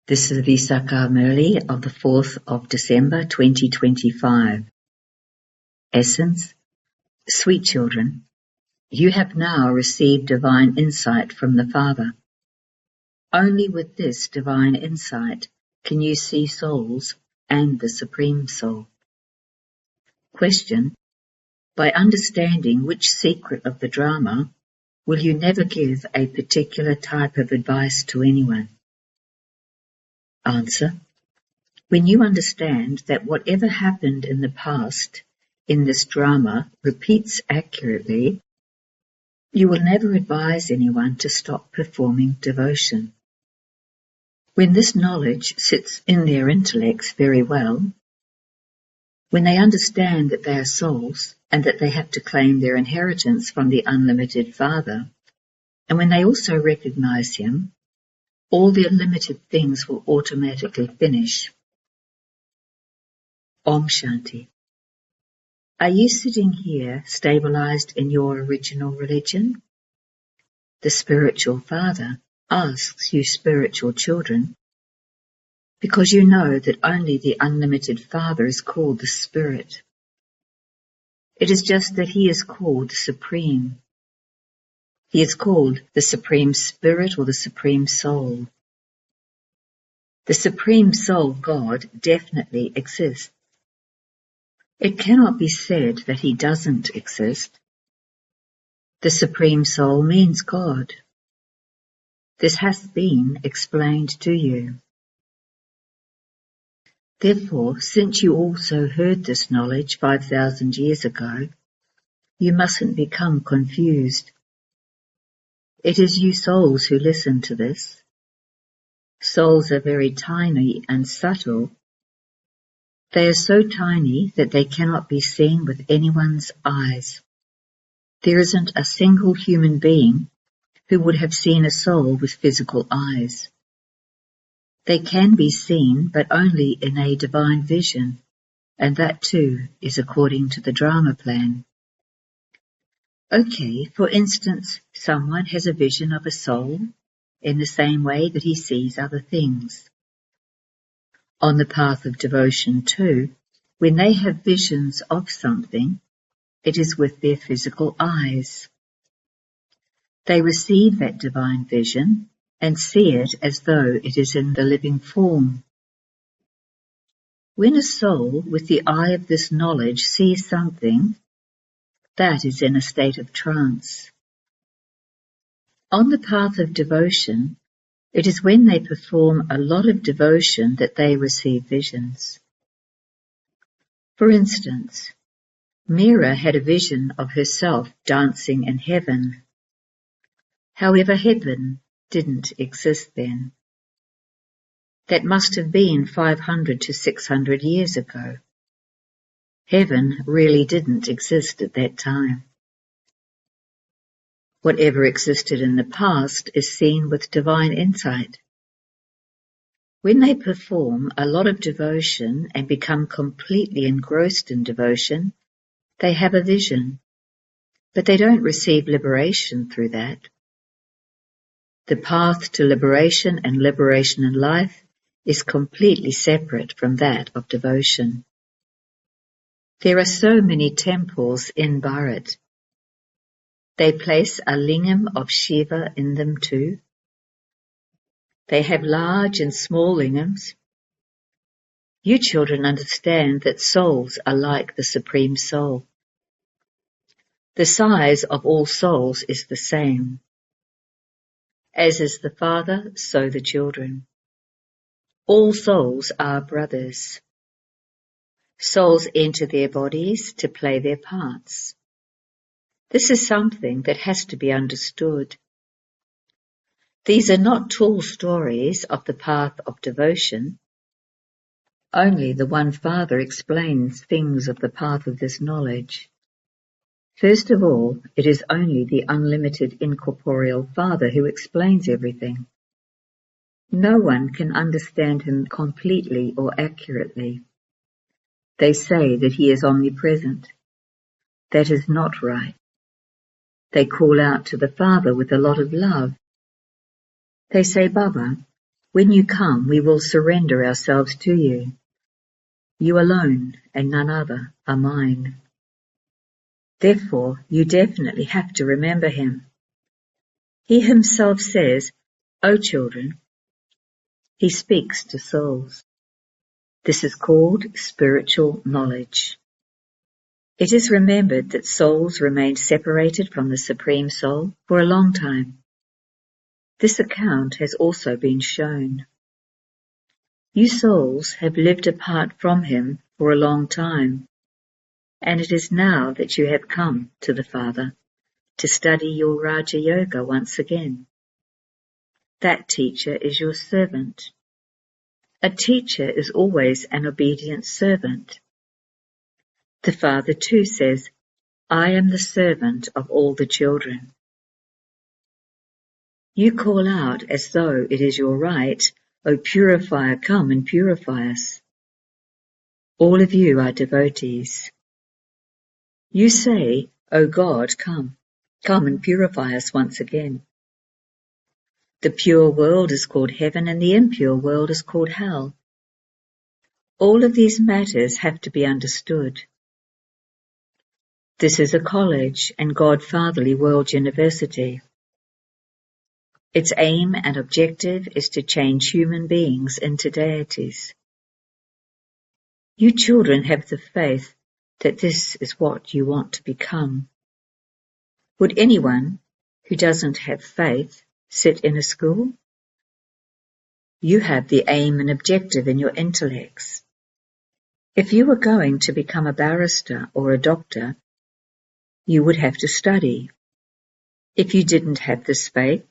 This is Visakha Murli of the 4th of December 2025. Essence: Sweet children, you have now received divine insight from the Father. Only with this divine insight can you see souls and the Supreme Soul. Question: by understanding which secret of the drama will you never give a particular type of advice to anyone? Answer: when you understand that whatever happened in the past in this drama repeats accurately, you will never advise anyone to stop performing devotion. When this knowledge sits in their intellects very well, when they understand that they are souls and that they have to claim their inheritance from the unlimited Father, and when they also recognize Him, all their limited things will automatically finish. Om Shanti. Are you sitting here stabilized in your original religion? The spiritual Father asks you spiritual children because you know that only the unlimited Father is called the Spirit. It is just that He is called the Supreme. He is called the Supreme Spirit or the Supreme Soul. The Supreme Soul, God, definitely exists. It cannot be said that He doesn't exist. The Supreme Soul means God. This has been explained to you. Therefore, since you also heard this knowledge 5,000 years ago, you mustn't become confused. It is you souls who listen to this. Souls are very tiny and subtle. They are so tiny that they cannot be seen with anyone's eyes. There isn't a single human being who would have seen a soul with physical eyes. They can be seen, but only in a divine vision, and that too is according to the drama plan. Okay, for instance, someone has a vision of a soul in the same way that he sees other things. On the path of devotion too, when they have visions of something, it is with their physical eyes. They receive that divine vision and see it as though it is in the living form. When a soul with the eye of this knowledge sees something, that is in a state of trance. On the path of devotion, it is when they perform a lot of devotion that they receive visions. For instance, Meera had a vision of herself dancing in heaven. However, heaven didn't exist then. That must have been 500 to 600 years ago. Heaven really didn't exist at that time. Whatever existed in the past is seen with divine insight. When they perform a lot of devotion and become completely engrossed in devotion, they have a vision, but they don't receive liberation through that. The path to liberation and liberation in life is completely separate from that of devotion. There are so many temples in Bharat. They place a lingam of Shiva in them too. They have large and small lingams. You children understand that souls are like the Supreme Soul. The size of all souls is the same. As is the Father, so the children. All souls are brothers. Souls enter their bodies to play their parts. This is something that has to be understood. These are not tall stories of the path of devotion. Only the One Father explains things of the path of this knowledge. First of all, it is only the unlimited incorporeal Father who explains everything. No one can understand Him completely or accurately. They say that He is omnipresent. That is not right. They call out to the Father with a lot of love. They say, Baba, When you come, we will surrender ourselves to you. You alone and none other are mine. Therefore, you definitely have to remember him. He himself says, O children, he speaks to souls. This is called spiritual knowledge. It is remembered that souls remained separated from the Supreme Soul for a long time. This account has also been shown. You souls have lived apart from him for a long time, and it is now that you have come to the Father to study your Raja Yoga once again. That teacher is your servant. A teacher is always an obedient servant. The Father too says, I am the servant of all the children. You call out as though it is your right, O purifier, come and purify us. All of you are devotees. You say, O God, come and purify us once again. The pure world is called heaven and the impure world is called hell. All of these matters have to be understood. This is a college and God-Fatherly World University. Its aim and objective is to change human beings into deities. You children have the faith that this is what you want to become. Would anyone who doesn't have faith sit in a school? You have the aim and objective in your intellects. If you were going to become a barrister or a doctor, you would have to study. If you didn't have this faith,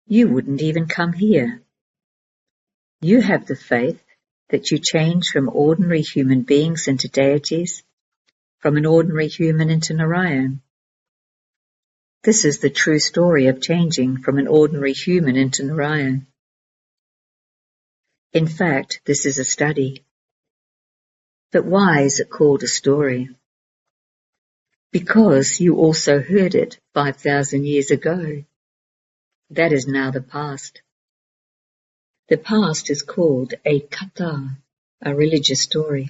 you wouldn't even come here. You have the faith that you change from ordinary human beings into deities, from an ordinary human into Narayan. This is the true story of changing from an ordinary human into Narayan. In fact, this is a study. But why is it called a story? Because you also heard it 5,000 years ago. That is now the past. The past is called a katha, a religious story.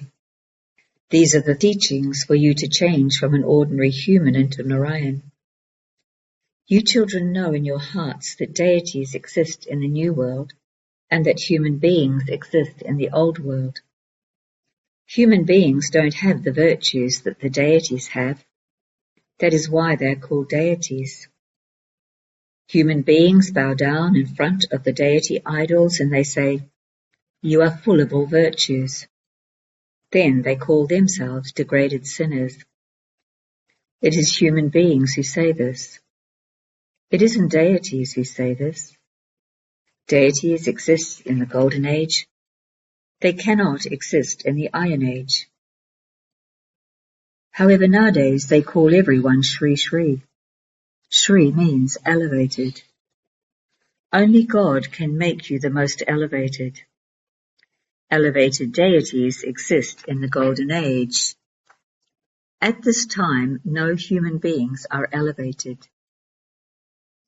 These are the teachings for you to change from an ordinary human into Narayan. You children know in your hearts that deities exist in the new world and that human beings exist in the old world. Human beings don't have the virtues that the deities have. That is why they are called deities. Human beings bow down in front of the deity idols and they say, you are full of all virtues. Then they call themselves degraded sinners. It is human beings who say this. It isn't deities who say this. Deities exist in the Golden Age. They cannot exist in the Iron Age. However, nowadays they call everyone Shri Shri. Shri means elevated. Only God can make you the most elevated. Elevated deities exist in the Golden Age. At this time, no human beings are elevated.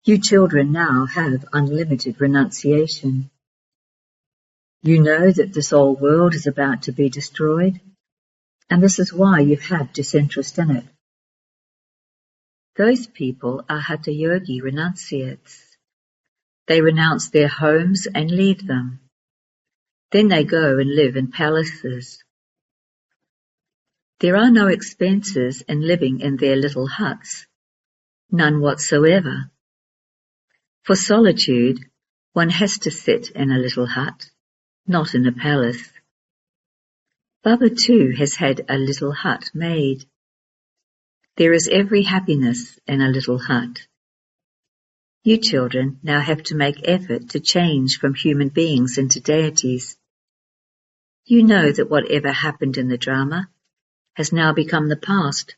You children now have unlimited renunciation. You know that this old world is about to be destroyed, and this is why you have disinterest in it. Those people are Hatha Yogi renunciates. They renounce their homes and leave them. Then they go and live in palaces. There are no expenses in living in their little huts, none whatsoever. For solitude, one has to sit in a little hut, not in a palace. Baba too has had a little hut made. There is every happiness in a little hut. You children now have to make effort to change from human beings into deities. You know that whatever happened in the drama has now become the past,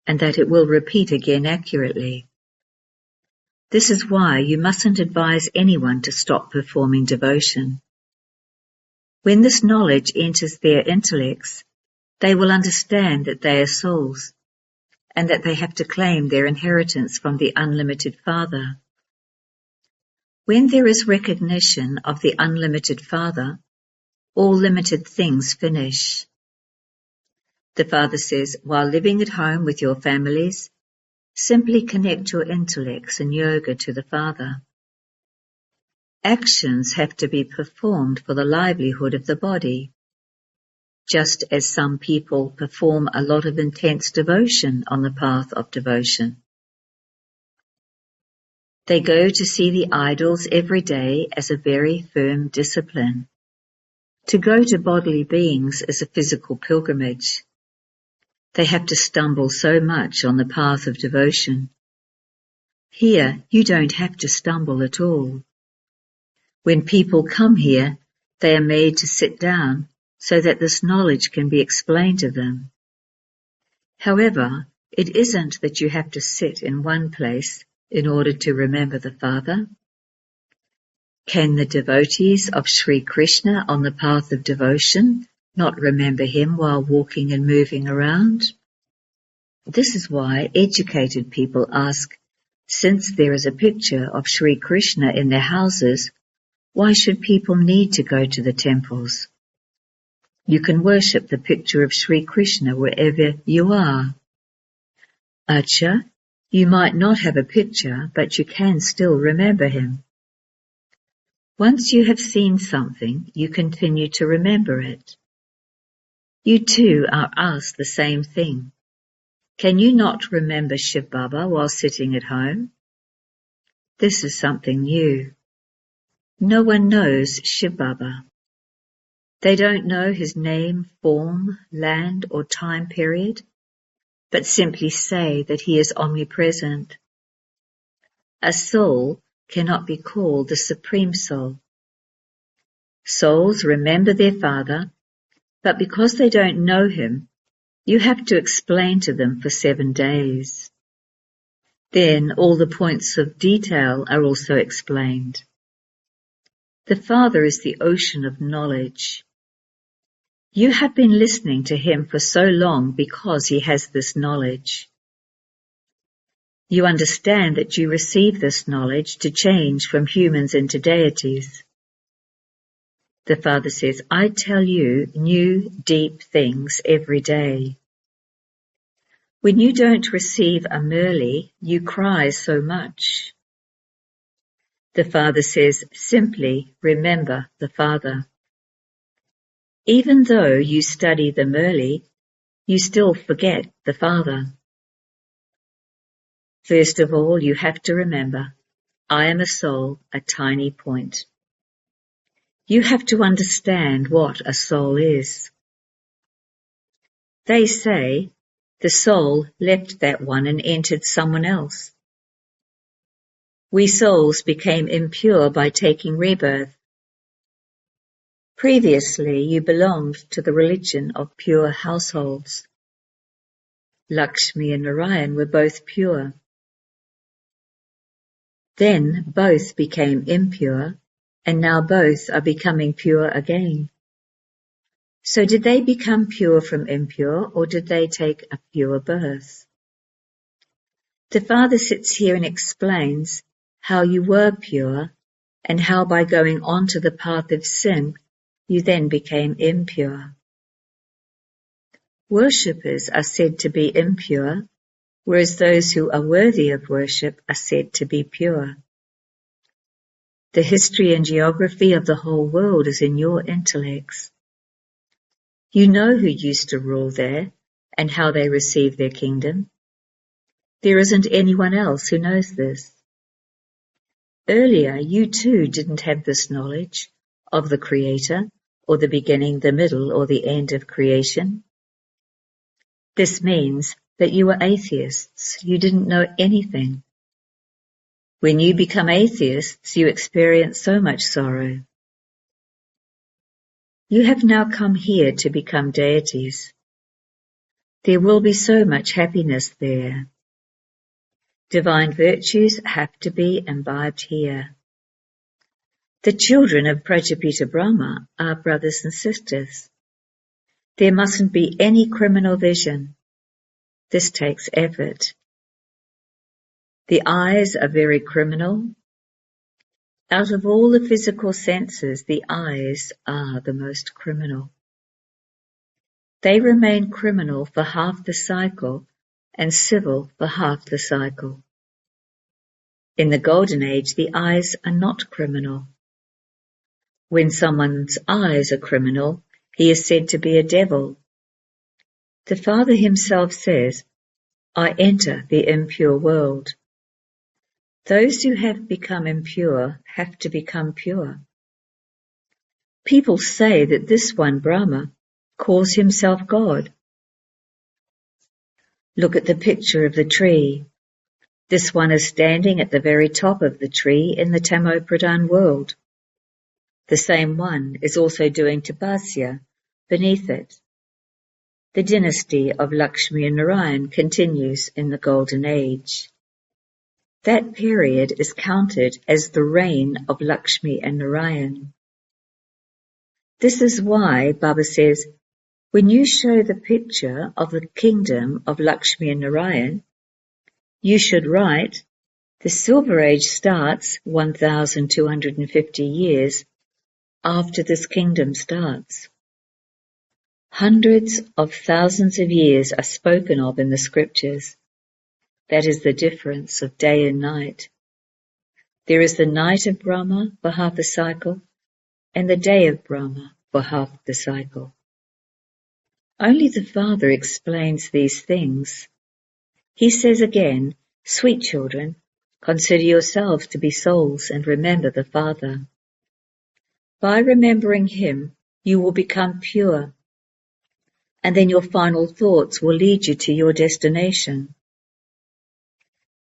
and that it will repeat again accurately. This is why you mustn't advise anyone to stop performing devotion. When this knowledge enters their intellects, they will understand that they are souls, and that they have to claim their inheritance from the unlimited Father. When there is recognition of the unlimited Father, all limited things finish. The Father says, while living at home with your families, simply connect your intellects and yoga to the Father. Actions have to be performed for the livelihood of the body, just as some people perform a lot of intense devotion on the path of devotion. They go to see the idols every day as a very firm discipline. To go to bodily beings is a physical pilgrimage. They have to stumble so much on the path of devotion. Here, you don't have to stumble at all. When people come here, they are made to sit down so that this knowledge can be explained to them. However, it isn't that you have to sit in one place in order to remember the Father. Can the devotees of Sri Krishna on the path of devotion not remember him while walking and moving around? This is why educated people ask, since there is a picture of Sri Krishna in their houses, why should people need to go to the temples? You can worship the picture of Sri Krishna wherever you are. Acha, you might not have a picture, but you can still remember him. Once you have seen something, you continue to remember it. You too are asked the same thing. Can you not remember Shiv Baba while sitting at home? This is something new. No one knows Shiv Baba. They don't know his name, form, land, or time period, but simply say that he is omnipresent. A soul cannot be called the Supreme Soul. Souls remember their Father, but because they don't know him, you have to explain to them for 7 days. Then all the points of detail are also explained. The Father is the ocean of knowledge. You have been listening to him for so long because he has this knowledge. You understand that you receive this knowledge to change from humans into deities. The Father says, I tell you new, deep things every day. When you don't receive a Murli, you cry so much. The Father says, simply remember the Father. Even though you study the Murli, you still forget the Father. First of all, you have to remember, I am a soul, a tiny point. You have to understand what a soul is. They say, the soul left that one and entered someone else. We souls became impure by taking rebirth. Previously, you belonged to the religion of pure households. Lakshmi and Narayan were both pure. Then both became impure, and now both are becoming pure again. So did they become pure from impure, or did they take a pure birth? The Father sits here and explains how you were pure, and how by going on to the path of sin, you then became impure. Worshippers are said to be impure, whereas those who are worthy of worship are said to be pure. The history and geography of the whole world is in your intellects. You know who used to rule there and how they received their kingdom. There isn't anyone else who knows this. Earlier, you too didn't have this knowledge of the Creator, or the beginning, the middle, or the end of creation. This means that you were atheists. You didn't know anything. When you become atheists, you experience so much sorrow. You have now come here to become deities. There will be so much happiness there. Divine virtues have to be imbibed here. The children of Prajapita Brahma are brothers and sisters. There mustn't be any criminal vision. This takes effort. The eyes are very criminal. Out of all the physical senses, the eyes are the most criminal. They remain criminal for half the cycle and civil for half the cycle. In the Golden Age, the eyes are not criminal. When someone's eyes are criminal, he is said to be a devil. The Father himself says, I enter the impure world. Those who have become impure have to become pure. People say that this one, Brahma, calls himself God. Look at the picture of the tree. This one is standing at the very top of the tree in the Tamo-Pradhan world. The same one is also doing tapasya beneath it. The dynasty of Lakshmi and Narayan continues in the Golden Age. That period is counted as the reign of Lakshmi and Narayan. This is why Baba says, when you show the picture of the kingdom of Lakshmi and Narayan, you should write, the Silver Age starts 1,250 years after this kingdom starts. Hundreds of thousands of years are spoken of in the scriptures. That is the difference of day and night. There is the night of Brahma for half a cycle, and the day of Brahma for half the cycle. Only the Father explains these things. He says again, sweet children, consider yourselves to be souls and remember the Father. By remembering him, you will become pure, and then your final thoughts will lead you to your destination.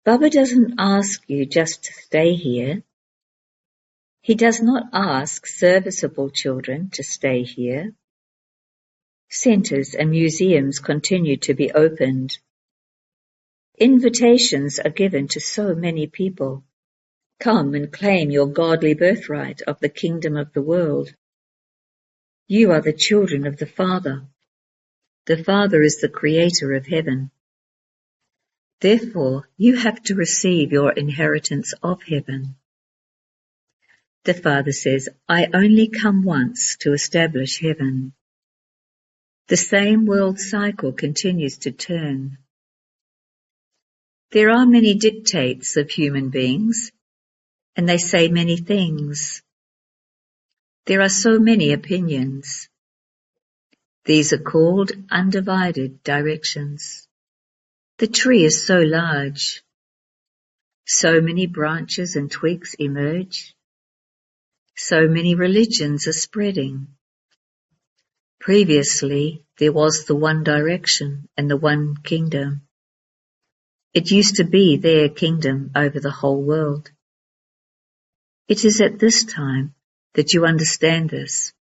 Baba doesn't ask you just to stay here. He does not ask serviceable children to stay here. Centers and museums continue to be opened. Invitations are given to so many people. Come and claim your godly birthright of the kingdom of the world. You are the children of the Father. The Father is the creator of heaven. Therefore, you have to receive your inheritance of heaven. The Father says, I only come once to establish heaven. The same world cycle continues to turn. There are many dictates of human beings, and they say many things. There are so many opinions. These are called undivided directions. The tree is so large. So many branches and twigs emerge. So many religions are spreading. Previously, there was the one direction and the one kingdom. It used to be their kingdom over the whole world. It is at this time that you understand this.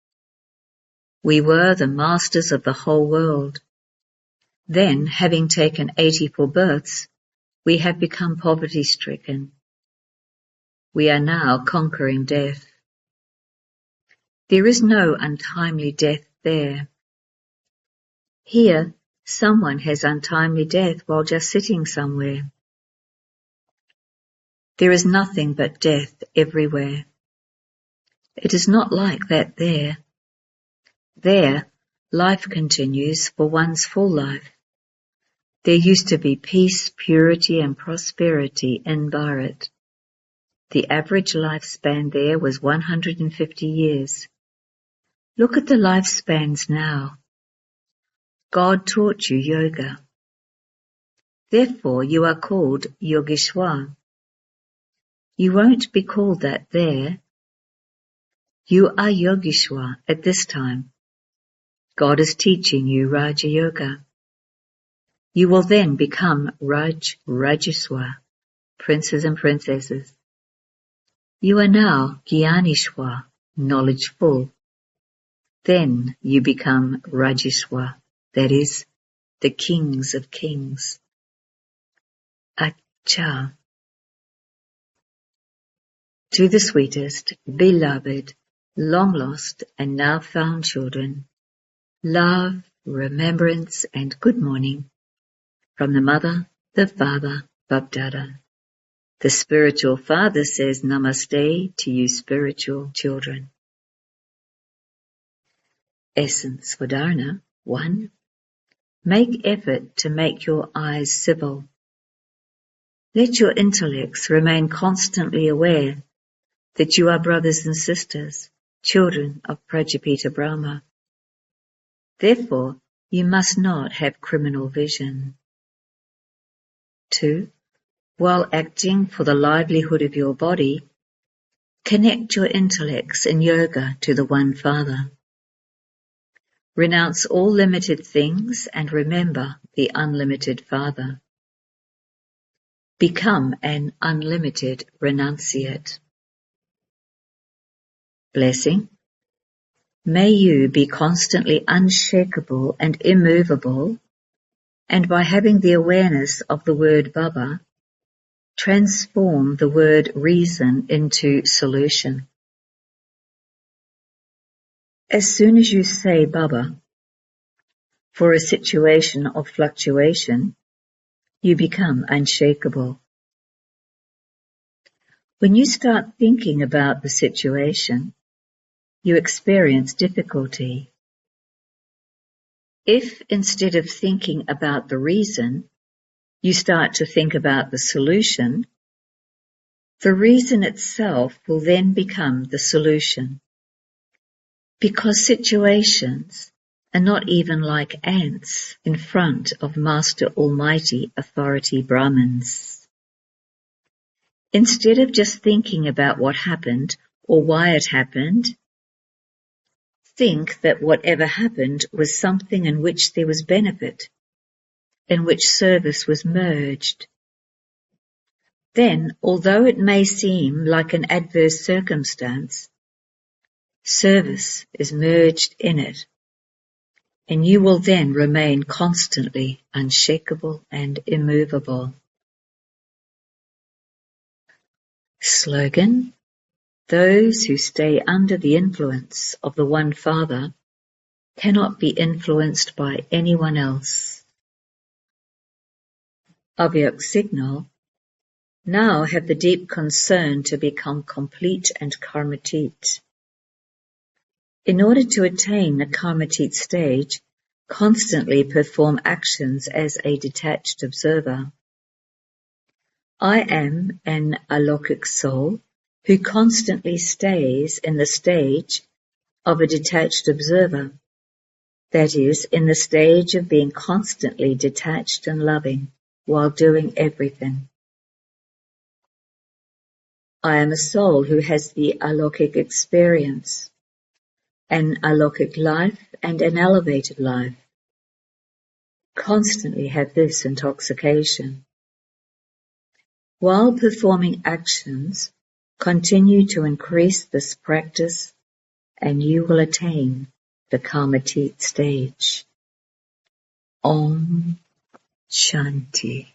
We were the masters of the whole world. Then, having taken 84 births, we have become poverty-stricken. We are now conquering death. There is no untimely death there. Here, someone has untimely death while just sitting somewhere. There is nothing but death everywhere. It is not like that there. There, life continues for one's full life. There used to be peace, purity and prosperity in Bharat. The average lifespan there was 150 years. Look at the lifespans now. God taught you yoga. Therefore you are called Yogeshwar. You won't be called that there. You are Yogeshwar at this time. God is teaching you Raja Yoga. You will then become Rajeshwar, princes and princesses. You are now Gyaneshwar, knowledgeful. Then you become Rajeshwar, that is, the kings of kings. Acha. To the sweetest, beloved, long lost and now found children, love, remembrance and good morning from the Mother, the Father, Bapdada. The spiritual father says namaste to you spiritual children. Essence for dharana. 1. Make effort to make your eyes civil. Let your intellects remain constantly aware that you are brothers and sisters, children of Prajapita Brahma. Therefore, you must not have criminal vision. 2. While acting for the livelihood of your body, connect your intellects in yoga to the One Father. Renounce all limited things and remember the unlimited Father. Become an unlimited renunciate. Blessing. May you be constantly unshakable and immovable, and by having the awareness of the word Baba, transform the word reason into solution. As soon as you say Baba, for a situation of fluctuation, you become unshakable. When you start thinking about the situation, you experience difficulty. If instead of thinking about the reason, you start to think about the solution, the reason itself will then become the solution. Because situations are not even like ants in front of Master Almighty Authority Brahmins. Instead of just thinking about what happened or why it happened, think that whatever happened was something in which there was benefit, in which service was merged. Then, although it may seem like an adverse circumstance, service is merged in it, and you will then remain constantly unshakable and immovable. Slogan: those who stay under the influence of the One Father cannot be influenced by anyone else. Abhyak signal: now have the deep concern to become complete and karmatit. In order to attain the karmatit stage, constantly perform actions as a detached observer. I am an alokik soul who constantly stays in the stage of a detached observer, that is, in the stage of being constantly detached and loving while doing everything. I am a soul who has the alokik experience, an alokik life and an elevated life. Constantly have this intoxication. While performing actions, continue to increase this practice and you will attain the karmatit stage. Om Shanti.